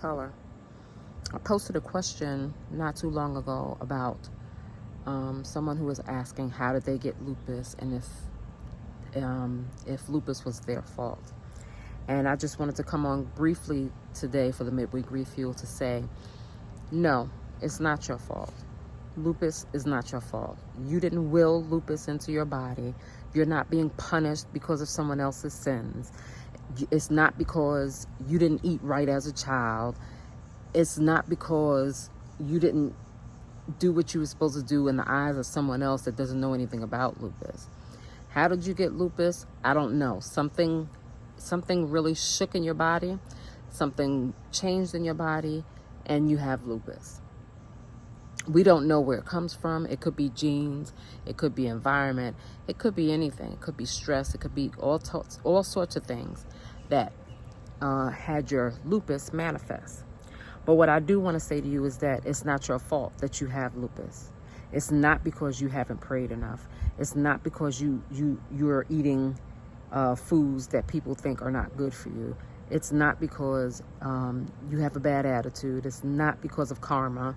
color. I posted a question not too long ago about someone who was asking how did they get lupus, and if lupus was their fault. And I just wanted to come on briefly today for the Midweek Refuel to say, no, it's not your fault. Lupus is not your fault. You didn't will lupus into your body. You're not being punished because of someone else's sins. It's not because you didn't eat right as a child. It's not because you didn't do what you were supposed to do in the eyes of someone else that doesn't know anything about lupus. How did you get lupus? I don't know. Something really shook in your body. Something changed in your body, and you have lupus. We don't know where it comes from. It could be genes. It could be environment. It could be anything. It could be stress. It could be all sorts of things that had your lupus manifest. But what I do want to say to you is that it's not your fault that you have lupus. It's not because you haven't prayed enough. It's not because you're eating foods that people think are not good for you. It's not because you have a bad attitude. It's not because of karma.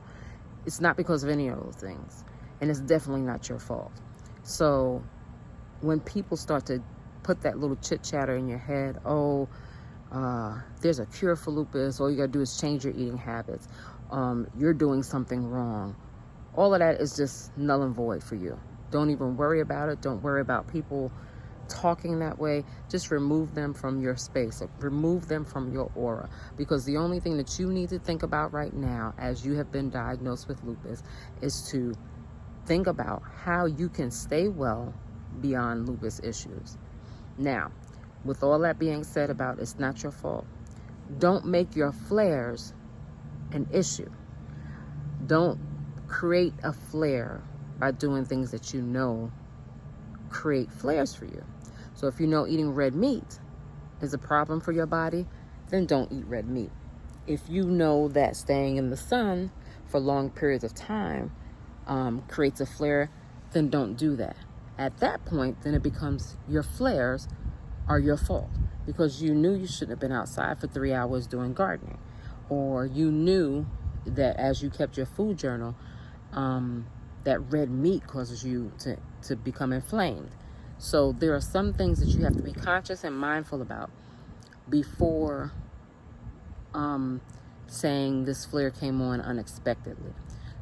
It's not because of any of those things. And it's definitely not your fault. So when people start to put that little chit chatter in your head, there's a cure for lupus, all you gotta do is change your eating habits, you're doing something wrong, all of that is just null and void for you. Don't even worry about it. Don't worry about people talking that way. Just remove them from your space. Remove them from your aura, because the only thing that you need to think about right now, as you have been diagnosed with lupus, is to think about how you can stay well beyond lupus issues. Now, with all that being said about it's not your fault, don't make your flares an issue. Don't create a flare by doing things that you know create flares for you. So if you know eating red meat is a problem for your body, then don't eat red meat. If you know that staying in the sun for long periods of time creates a flare, then don't do that. At that point, then it becomes your flares are your fault, because you knew you shouldn't have been outside for 3 hours doing gardening, or you knew that as you kept your food journal, that red meat causes you to become inflamed. So there are some things that you have to be conscious and mindful about before saying this flare came on unexpectedly.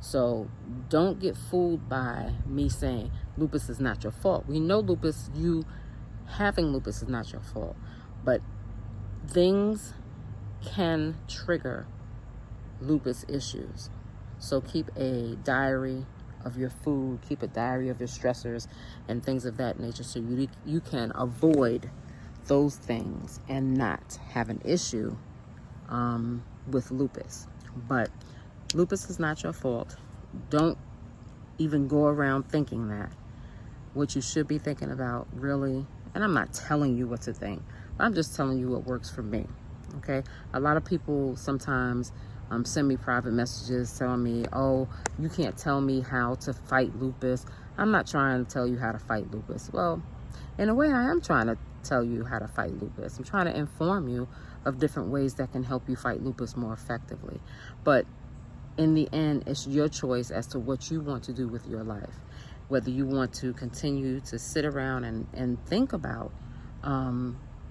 So don't get fooled by me saying lupus is not your fault. We know lupus, having lupus is not your fault, but things can trigger lupus issues. So keep a diary of your food, keep a diary of your stressors and things of that nature, so you can avoid those things and not have an issue with lupus. But lupus is not your fault. Don't even go around thinking that. What you should be thinking about, really, and I'm not telling you what to think, I'm just telling you what works for me, okay? A lot of people sometimes send me private messages telling me, oh, you can't tell me how to fight lupus. I'm not trying to tell you how to fight lupus. Well, in a way, I am trying to tell you how to fight lupus. I'm trying to inform you of different ways that can help you fight lupus more effectively. But in the end, it's your choice as to what you want to do with your life. Whether you want to continue to sit around and think about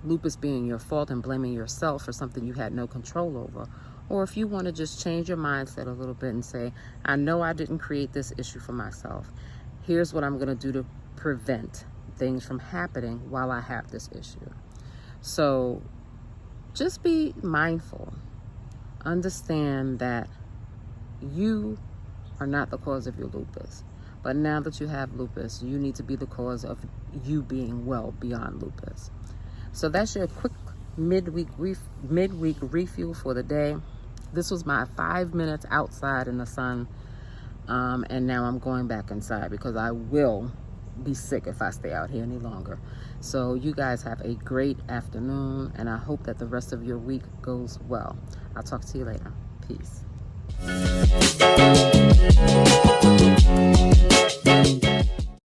lupus being your fault and blaming yourself for something you had no control over, or if you want to just change your mindset a little bit and say, I know I didn't create this issue for myself. Here's what I'm going to do to prevent things from happening while I have this issue. So just be mindful. Understand that you are not the cause of your lupus. But now that you have lupus, you need to be the cause of you being well beyond lupus. So that's your quick midweek refuel for the day. This was my 5 minutes outside in the sun, and now I'm going back inside because I will be sick if I stay out here any longer. So you guys have a great afternoon, and I hope that the rest of your week goes well. I'll talk to you later. Peace.